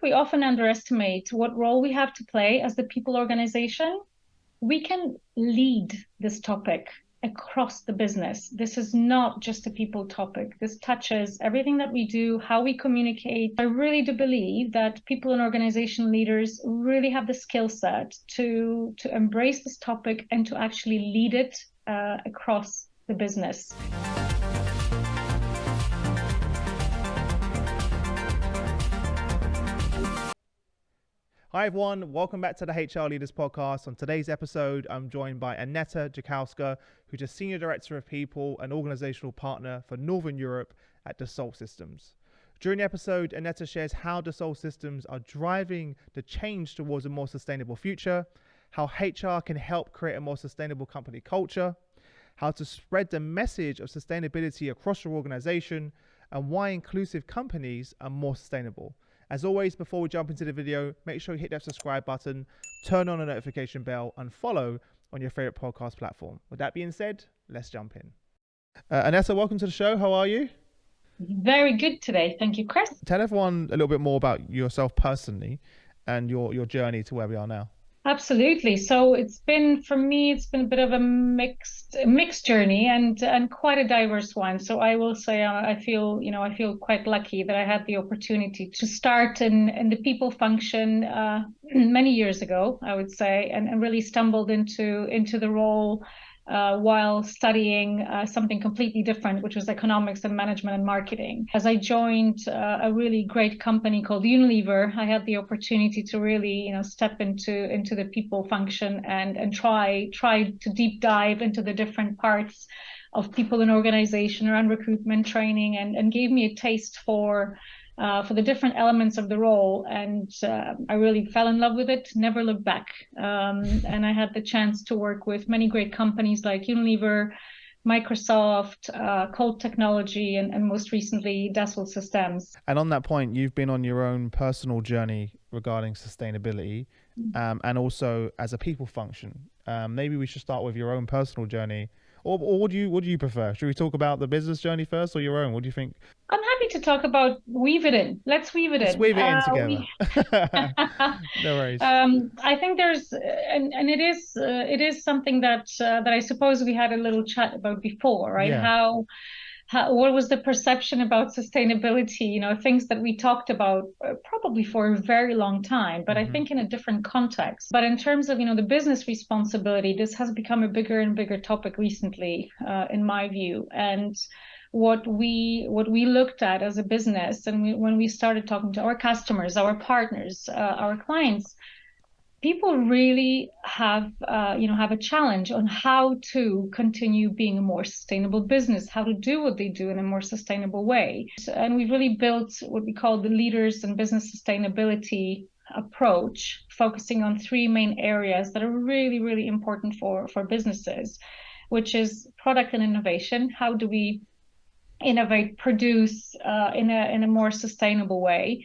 we often underestimate what role we have to play as the people organization. We can lead this topic across the business. This is not just a people topic. This touches everything that we do, how we communicate. I really do believe that people and organization leaders really have the skill set to embrace this topic and to actually lead it across the business. Hi everyone, welcome back to the HR Leaders Podcast. On today's episode, I'm joined by Aneta Jajkowska, who's a Senior Director of People and Organisational Partner for Northern Europe at Dassault Systèmes. During the episode, Aneta shares how Dassault Systèmes are driving the change towards a more sustainable future, how HR can help create a more sustainable company culture, how to spread the message of sustainability across your organisation, and why inclusive companies are more sustainable. As always, before we jump into the video, make sure you hit that subscribe button, turn on the notification bell, and follow on your favorite podcast platform. With that being said, let's jump in. Aneta, welcome to the show. How are you? Very good today. Thank you, Chris. Tell everyone a little bit more about yourself personally and your journey to where we are now. Absolutely. So for me, it's been a bit of a mixed journey and quite a diverse one. So I will say I feel quite lucky that I had the opportunity to start in the people function many years ago, I would say, and really stumbled into the role while studying something completely different, which was economics and management and marketing. As I joined a really great company called Unilever, I had the opportunity to really, step into the people function and try to deep dive into the different parts of people in organization around recruitment, training, and gave me a taste for the different elements of the role. And I really fell in love with it, never looked back. And I had the chance to work with many great companies like Unilever, Microsoft, Colt Technology, and most recently Dassault Systèmes. And on that point, you've been on your own personal journey regarding sustainability and also as a people function. Maybe we should start with your own personal journey. Or what do you prefer? Should we talk about the business journey first or your own? What do you think? I'm happy to talk about weave it in. Let's weave it in. Let's weave it in together. No worries. I think and it is something that I suppose we had a little chat about before, right? Yeah. What was the perception about sustainability? Things that we talked about probably for a very long time, but I think in a different context. But in terms of, the business responsibility, this has become a bigger and bigger topic recently, in my view. And what we looked at as a business, and when we started talking to our customers, our partners, our clients, people really have a challenge on how to continue being a more sustainable business, how to do what they do in a more sustainable way. And we've really built what we call the leaders and business sustainability approach, focusing on three main areas that are really, really important for businesses, which is product and innovation. How do we innovate, produce in a more sustainable way?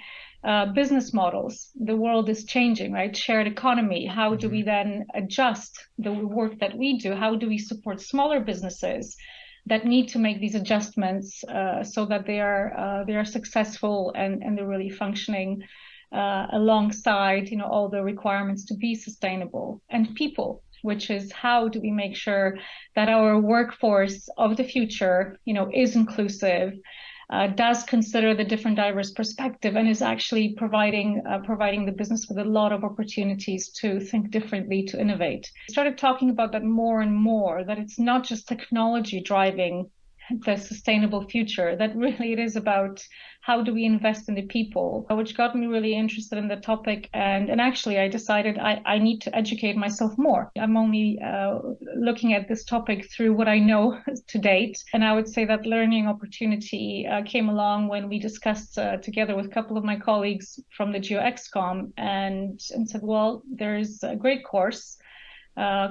Business models. The world is changing, right? Shared economy. How do we then adjust the work that we do? How do we support smaller businesses that need to make these adjustments so that they are successful and they're really functioning alongside all the requirements to be sustainable? And people, which is how do we make sure that our workforce of the future is inclusive, does consider the different diverse perspective, and is actually providing the business with a lot of opportunities to think differently, to innovate. We started talking about that more and more, that it's not just technology driving the sustainable future, that really it is about how do we invest in the people, which got me really interested in the topic. And actually I decided I need to educate myself more. I'm only looking at this topic through what I know to date. And I would say that learning opportunity came along when we discussed together with a couple of my colleagues from the GeoXCom and said, well, there's a great course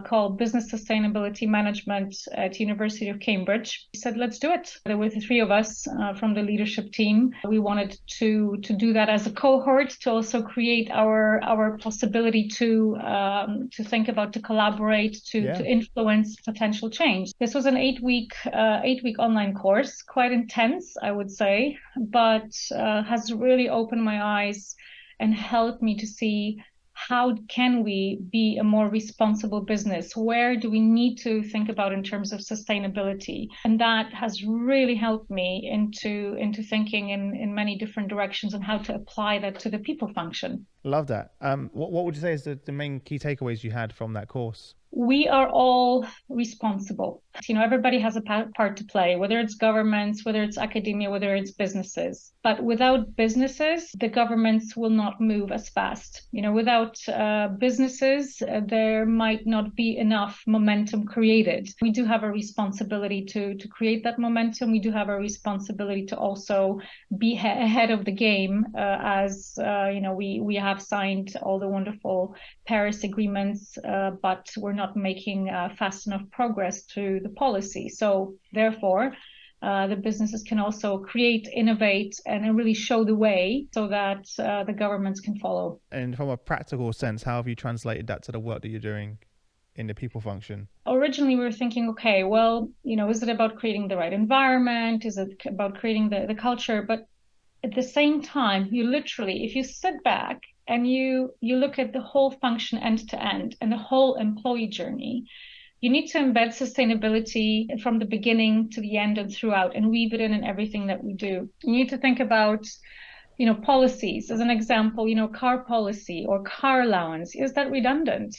called Business Sustainability Management at University of Cambridge. We said, let's do it. There were the three of us from the leadership team. We wanted to do that as a cohort, to also create our possibility to think about, to collaborate, to influence potential change. This was an 8-week online course, quite intense, I would say, but has really opened my eyes and helped me to see how can we be a more responsible business? Where do we need to think about in terms of sustainability? And that has really helped me into thinking in many different directions on how to apply that to the people function. Love that. What would you say is the main key takeaways you had from that course? We are all responsible. Everybody has a part to play, whether it's governments, whether it's academia, whether it's businesses. But without businesses, the governments will not move as fast. Without businesses, there might not be enough momentum created. We do have a responsibility to create that momentum. We do have a responsibility to also be ahead of the game as we have signed all the wonderful Paris agreements, but we're not making fast enough progress through the policy. So therefore, the businesses can also create, innovate, and really show the way so that the governments can follow. And from a practical sense, how have you translated that to the work that you're doing in the people function? Originally, we were thinking, okay, well, is it about creating the right environment? Is it about creating the culture? But at the same time, you literally, if you sit back and you look at the whole function end to end and the whole employee journey, you need to embed sustainability from the beginning to the end and throughout, and weave it in everything that we do. You need to think about, policies. As an example, car policy or car allowance. Is that redundant?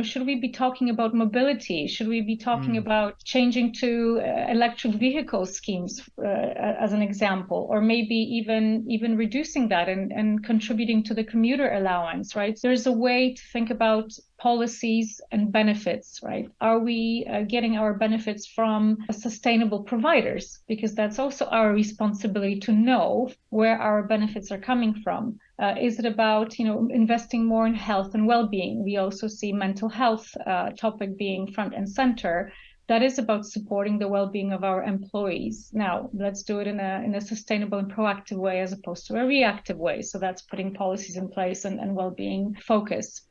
Should we be talking about mobility? Should we be talking about changing to electric vehicle schemes, as an example, or maybe even reducing that and contributing to the commuter allowance, right? There's a way to think about policies and benefits, right? Are we getting our benefits from sustainable providers? Because that's also our responsibility to know where our benefits are coming from. Is it about, investing more in health and well-being? We also see mental health topic being front and center. That is about supporting the well-being of our employees. Now, let's do it in a sustainable and proactive way as opposed to a reactive way. So that's putting policies in place and well-being focus.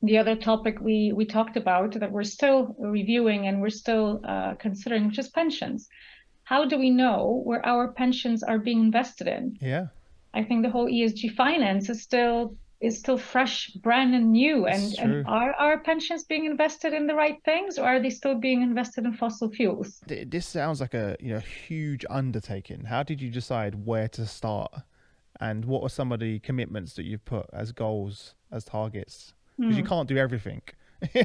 The other topic we talked about that we're still reviewing and we're still considering, which is pensions. How do we know where our pensions are being invested in? Yeah. I think the whole ESG finance is still fresh, brand new. And are our pensions being invested in the right things, or are they still being invested in fossil fuels? This sounds like a huge undertaking. How did you decide where to start, and what are some of the commitments that you've put as goals, as targets? Because you can't do everything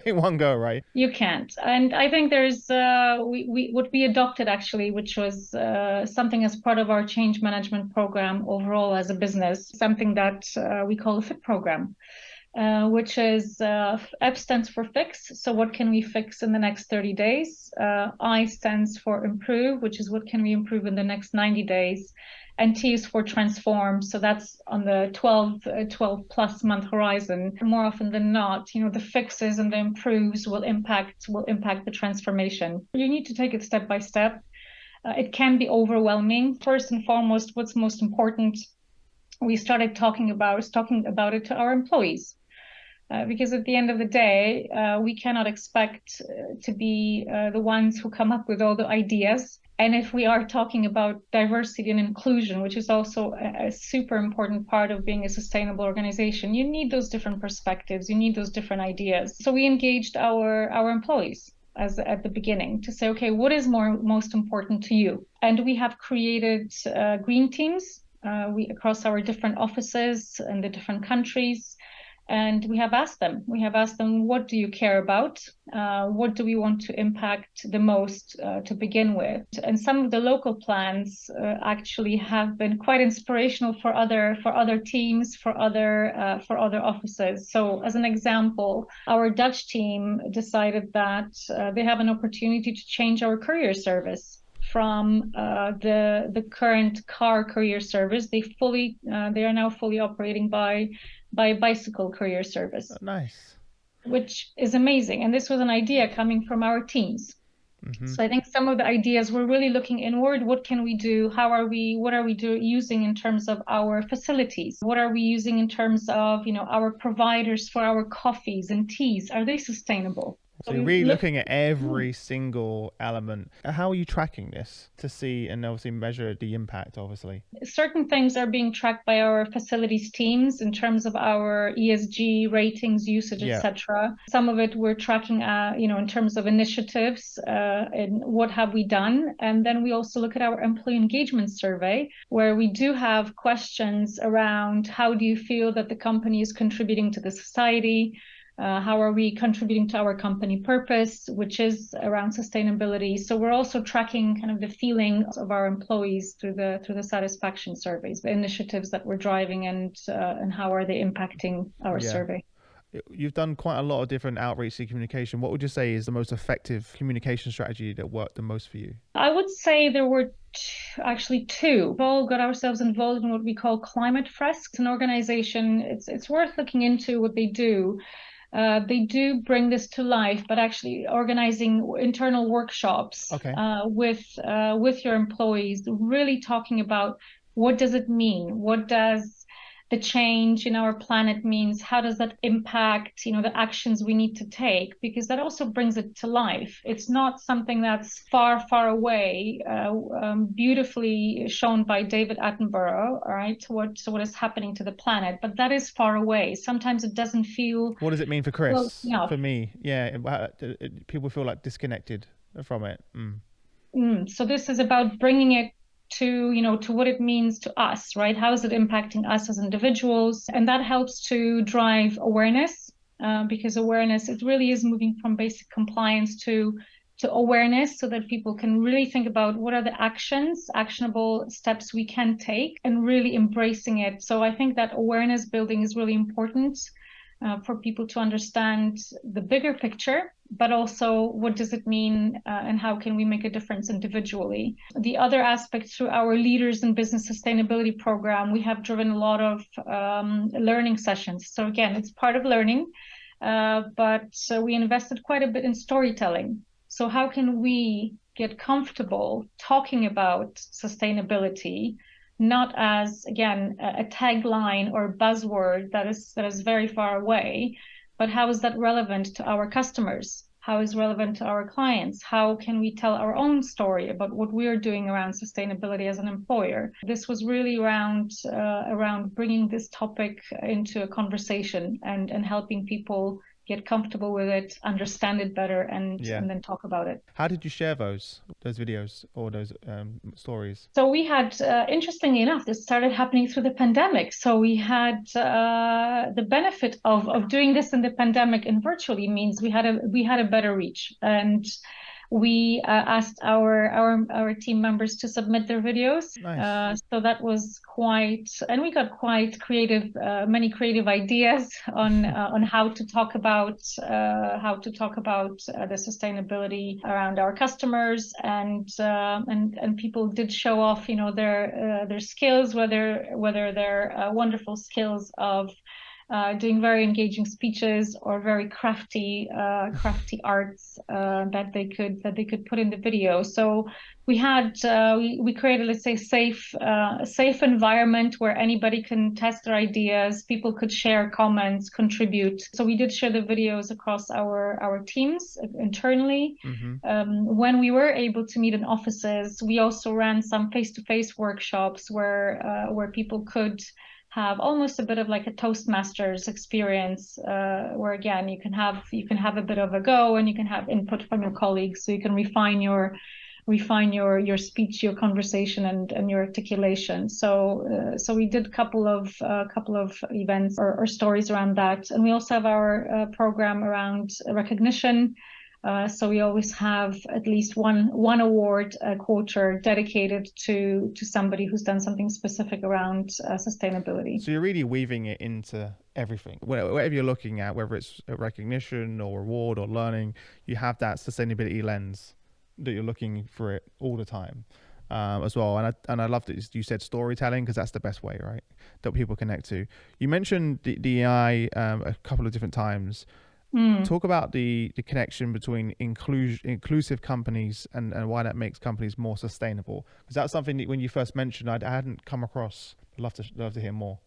in one go, right? You can't. And I think there's what we adopted actually, which was something as part of our change management program overall as a business, something that we call a FIT program, which is F stands for fix. So what can we fix in the next 30 days? I stands for improve, which is what can we improve in the next 90 days? And T is for transform. So that's on the 12 plus month horizon. More often than not, the fixes and the improves will impact the transformation. You need to take it step by step. It can be overwhelming. First and foremost, what's most important, we started talking about it to our employees. Because at the end of the day, we cannot expect to be the ones who come up with all the ideas. And if we are talking about diversity and inclusion, which is also a super important part of being a sustainable organization, you need those different perspectives, you need those different ideas. So we engaged our employees at the beginning to say, okay, what is most important to you? And we have created green teams across our different offices in the different countries. And we have asked them, what do you care about? What do we want to impact the most to begin with? And some of the local plans actually have been quite inspirational for other teams, for other offices. So as an example, our Dutch team decided that they have an opportunity to change our courier service from the current car courier service. They are now fully operating by bicycle courier service. Oh, nice. Which is amazing. And this was an idea coming from our teams. Mm-hmm. So I think some of the ideas we're really looking inward. What can we do? What are we using in terms of our facilities? What are we using in terms of, our providers for our coffees and teas? Are they sustainable? So you're really looking at every single element. How are you tracking this to see and obviously measure the impact, obviously? Certain things are being tracked by our facilities teams in terms of our ESG ratings, usage, etc. Some of it we're tracking, in terms of initiatives and what have we done. And then we also look at our employee engagement survey, where we do have questions around how do you feel that the company is contributing to the society? How are we contributing to our company purpose, which is around sustainability? So we're also tracking kind of the feelings of our employees through the satisfaction surveys, the initiatives that we're driving, and how are they impacting our survey. You've done quite a lot of different outreach and communication. What would you say is the most effective communication strategy that worked the most for you? I would say there were actually two. We've all got ourselves involved in what we call climate fresks. An organization, it's worth looking into what they do. They do bring this to life, but actually organizing internal workshops with your employees, really talking about what does it mean? What does the change in our planet means? How does that impact, the actions we need to take? Because that also brings it to life. It's not something that's far, far away, beautifully shown by David Attenborough, all right, what is happening to the planet, but that is far away. Sometimes it doesn't feel... What does it mean for Chris? For me, people feel like disconnected from it. So this is about bringing it to what it means to us, right? How is it impacting us as individuals? And that helps to drive awareness, because awareness, it really is moving from basic compliance to awareness, so that people can really think about what are the actionable steps we can take, and really embracing it. So I think that awareness building is really important for people to understand the bigger picture, but also what does it mean and how can we make a difference individually. The other aspect, through our Leaders in Business Sustainability program, we have driven a lot of learning sessions. So again, it's part of learning, but we invested quite a bit in storytelling. So how can we get comfortable talking about sustainability, not as, again, a tagline or buzzword that is very far away, but how is that relevant to our customers? How is relevant to our clients? How can we tell our own story about what we're doing around sustainability as an employer? This was really around bringing this topic into a conversation and helping people get comfortable with it, understand it better, and then talk about it. How did you share those videos or those stories? So we had, interestingly enough, this started happening through the pandemic. So we had the benefit of doing this in the pandemic, and virtually means we had a better reach. And we asked our team members to submit their videos. Nice. So that was and we got quite creative, many creative ideas on how to talk about the sustainability around our customers, and people did show off, their skills, whether they're wonderful skills of doing very engaging speeches or very crafty arts that they could put in the video. So we created, let's say, a safe environment where anybody can test their ideas. People could share comments, contribute. So we did share the videos across our teams internally. When we were able to meet in offices, we also ran some face-to-face workshops where people could have almost a bit of like a Toastmasters experience, where again you can have a bit of a go, and you can have input from your colleagues, so you can refine your speech, your conversation, and your articulation. So we did a couple of events or stories around that, and we also have our program around recognition. So we always have at least one award a quarter dedicated to somebody who's done something specific around sustainability. So you're really weaving it into everything. Whatever you're looking at, whether it's a recognition or reward or learning, you have that sustainability lens that you're looking for it all the time as well. And I love that you said storytelling, because that's the best way, right, that people connect to. You mentioned DEI a couple of different times. Talk about the connection between inclusive companies and why that makes companies more sustainable, because that's something that when you first mentioned I hadn't come across. I'd love to hear more.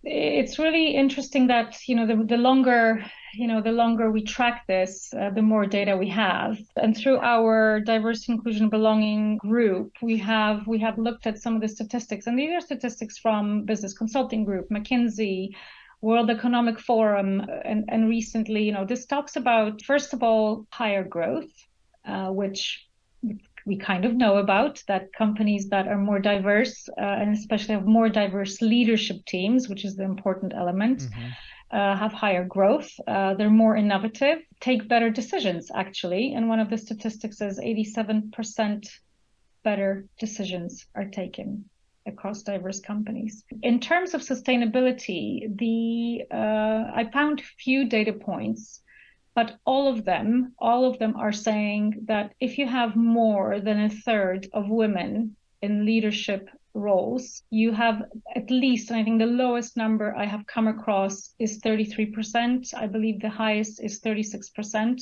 it's really interesting that, the longer, the longer we track this, the more data we have. And through our diversity, inclusion, belonging group, we have looked at some of the statistics, and these are statistics from Business Consulting Group, McKinsey, World Economic Forum, and recently, this talks about, first of all, higher growth, which we kind of know about, that companies that are more diverse, and especially have more diverse leadership teams, which is the important element, have higher growth. They're more innovative, take better decisions, actually. And one of the statistics says 87% better decisions are taken across diverse companies. In terms of sustainability, I found few data points, but all of them are saying that if you have more than a third of women in leadership roles, you have at least, and I think the lowest number I have come across is 33%. I believe the highest is 36%.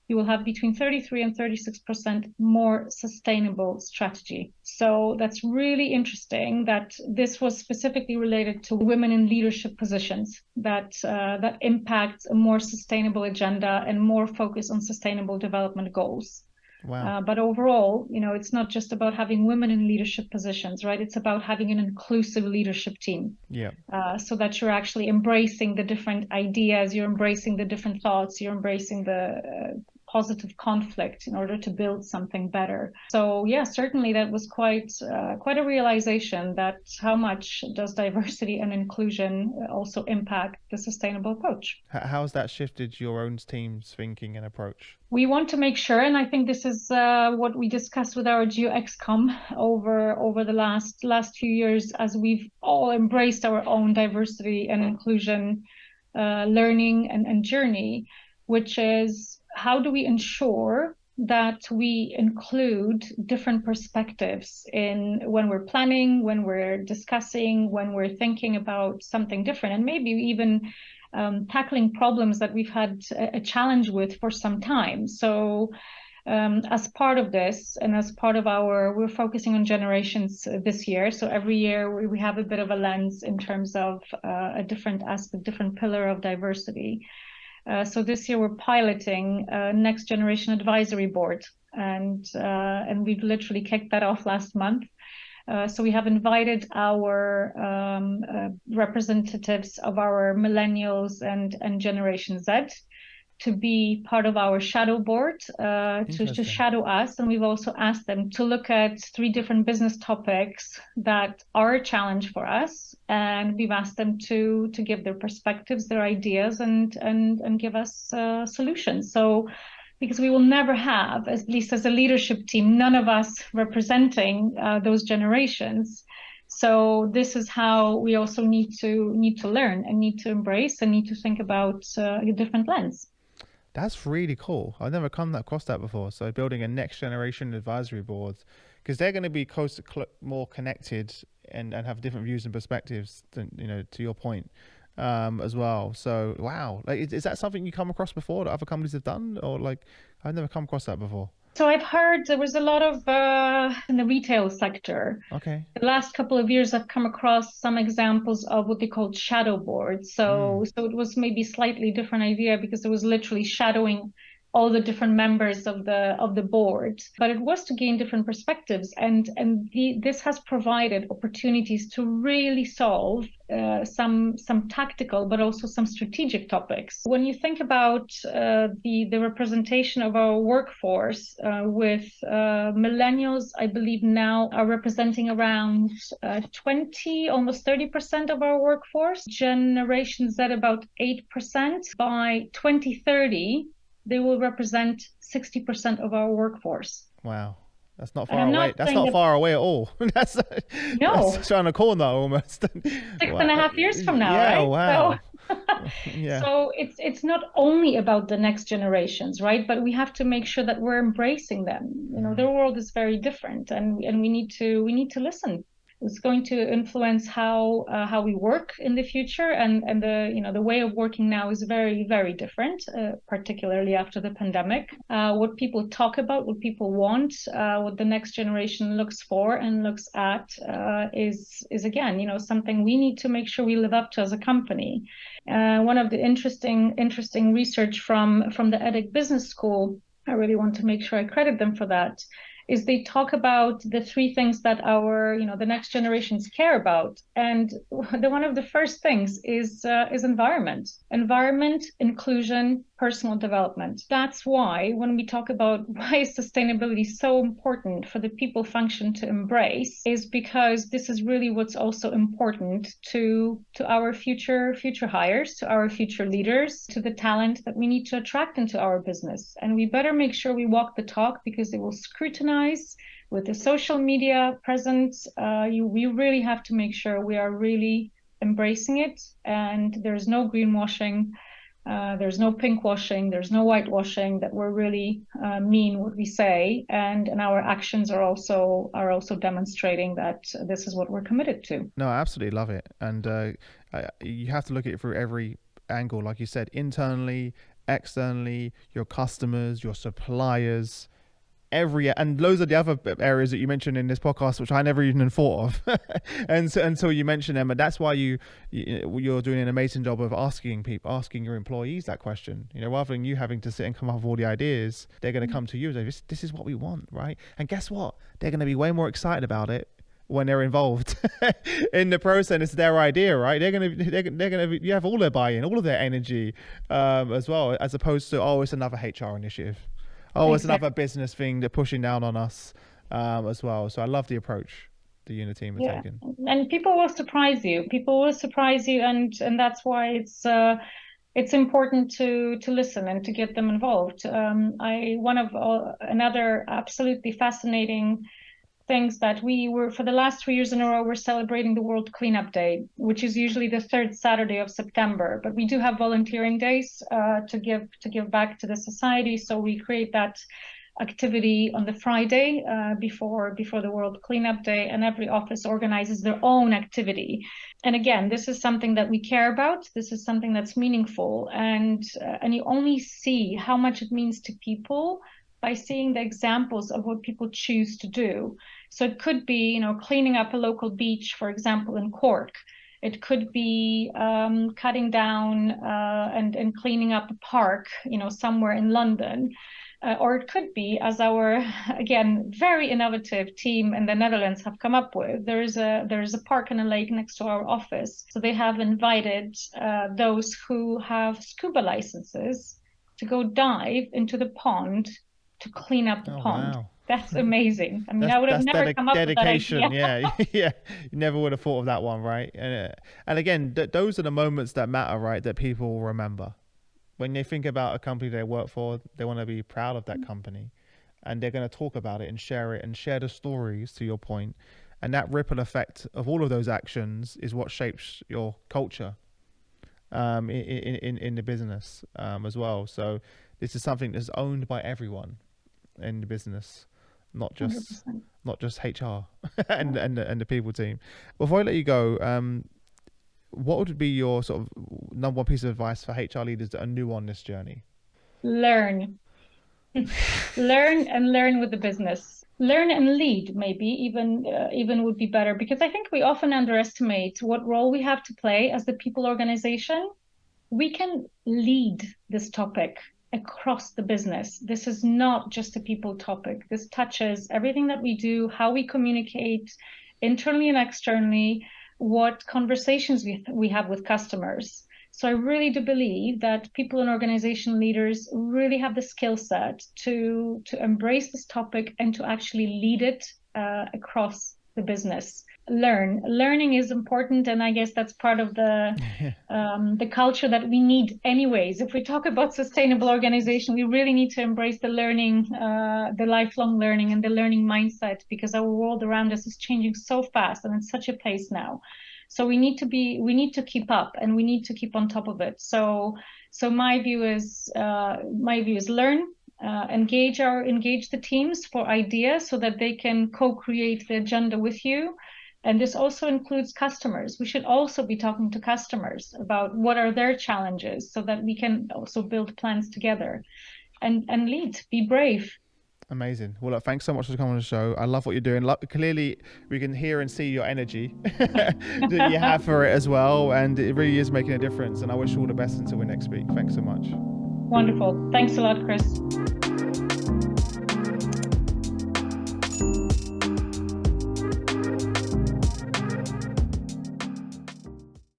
You will have between 33 and 36% more sustainable strategy. So that's really interesting that this was specifically related to women in leadership positions, that impacts a more sustainable agenda and more focus on sustainable development goals. Wow. But overall, it's not just about having women in leadership positions, right? It's about having an inclusive leadership team. Yeah. So that you're actually embracing the different ideas, you're embracing the different thoughts, you're embracing the positive conflict in order to build something better. So yeah, certainly that was quite a realization that how much does diversity and inclusion also impact the sustainable approach. How's that shifted your own team's thinking and approach? We want to make sure, and I think this is what we discussed with our GeoXCom over the last few years, as we've all embraced our own diversity and inclusion learning and journey, which is, how do we ensure that we include different perspectives when we're planning, when we're discussing, when we're thinking about something different, and maybe even tackling problems that we've had a challenge with for some time. So as part of this, and as part of we're focusing on generations this year. So every year we have a bit of a lens in terms of a different aspect, different pillar of diversity. So this year we're piloting a next generation advisory board, and we've literally kicked that off last month. So we have invited our representatives of our millennials and Generation Z to be part of our shadow board, to shadow us. And we've also asked them to look at 3 different business topics that are a challenge for us. And we've asked them to give their perspectives, their ideas, and give us solutions. So, because we will never have, at least as a leadership team, none of us representing those generations. So this is how we also need to learn and need to embrace and need to think about a different lens. That's really cool. I've never come across that before. So building a next generation advisory board, because they're going to be more connected and have different views and perspectives than, to your point, as well. So wow, is that something you come across before that other companies have done, or I've never come across that before? So I've heard there was a lot of in the retail sector. Okay. The last couple of years, I've come across some examples of what they called shadow boards. So it was maybe slightly different idea, because it was literally shadowing all the different members of the board, but it was to gain different perspectives, and this has provided opportunities to really solve some tactical but also some strategic topics. When you think about the representation of our workforce, with millennials, I believe now are representing around 20, almost 30% of our workforce. Generation Z about 8%. By 2030. They will represent 60% of our workforce. Wow. That's not far away. That's not far away at all. That's around the corner almost. 6.5 years from now, yeah, right? Wow. So, yeah. So it's not only about the next generations, right? But we have to make sure that we're embracing them. Their world is very different, and we need to listen. It's going to influence how we work in the future, and the way of working now is very, very different, particularly after the pandemic. What people talk about, what people want, what the next generation looks for and looks at is again, something we need to make sure we live up to as a company. One of the interesting research from the EDIC Business School, I really want to make sure I credit them for that, is they talk about the three things that the next generations care about. And one of the first things is environment, inclusion, personal development. That's why when we talk about why is sustainability so important for the people function to embrace, is because this is really what's also important to our future hires, to our future leaders, to the talent that we need to attract into our business. And we better make sure we walk the talk, because they will scrutinize with the social media presence. We really have to make sure we are really embracing it, and there's no greenwashing. There's no pinkwashing, there's no whitewashing, that we're really mean what we say, and our actions are also demonstrating that this is what we're committed to. No, I absolutely love it. And you have to look at it through every angle, like you said, internally, externally, your customers, your suppliers, and loads of the other areas that you mentioned in this podcast, which I never even thought of. And so, until you mentioned them, and that's why you're doing an amazing job of asking your employees that question. Rather than you having to sit and come up with all the ideas, they're going to come to you and say, this is what we want, right? And guess what? They're going to be way more excited about it when they're involved in the process. It's their idea, right? They're gonna you have all their buy-in, all of their energy, as well, as opposed to, it's another HR initiative. It's another business thing they're pushing down on us, as well. So I love the approach the unit team has taken. And people will surprise you. And that's why it's important to listen and to get them involved. Another absolutely fascinating things that we were, for the last 3 years in a row, we're celebrating the World Cleanup Day, which is usually the third Saturday of September. But we do have volunteering days to give back to the society. So we create that activity on the Friday before the World Cleanup Day, and every office organizes their own activity. And again, this is something that we care about. This is something that's meaningful, and you only see how much it means to people by seeing the examples of what people choose to do. So it could be, cleaning up a local beach, for example, in Cork. It could be cutting down and cleaning up a park, somewhere in London. Or it could be, as our, again, very innovative team in the Netherlands have come up with, there is a park and a lake next to our office. So they have invited those who have scuba licenses to go dive into the pond to clean up the pond. Wow. That's amazing. I mean, I would have never come up with that idea. Yeah. You never would have thought of that one, right? And again, those are the moments that matter, right? That people remember. When they think about a company they work for, they want to be proud of that company, and they're going to talk about it and share the stories, to your point. And that ripple effect of all of those actions is what shapes your culture in the business as well. So this is something that's owned by everyone in the business, not just HR and the people team. Before I let you go, what would be your sort of number one piece of advice for HR leaders that are new on this journey? Learn. Learn with the business. Learn and lead, maybe even would be better, because I think we often underestimate what role we have to play as the people organization. We can lead this topic across the business. This is not just a people topic. This touches everything that we do, how we communicate internally and externally, what conversations we have with customers. So I really do believe that people and organization leaders really have the skill set to embrace this topic and to actually lead it across the business. Learning is important, and I guess that's part of the culture that we need anyways. If we talk about sustainable organization, we really need to embrace the learning, the lifelong learning and the learning mindset, because our world around us is changing so fast and in such a pace now. So we need to keep up, and we need to keep on top of it. So my view is learn, engage the teams for ideas so that they can co-create the agenda with you. And this also includes customers. We should also be talking to customers about what are their challenges so that we can also build plans together and lead, be brave. Amazing. Well, look, thanks so much for coming on the show. I love what you're doing. Clearly, we can hear and see your energy that you have for it as well. And it really is making a difference. And I wish you all the best until we next speak. Thanks so much. Wonderful. Thanks a lot, Chris.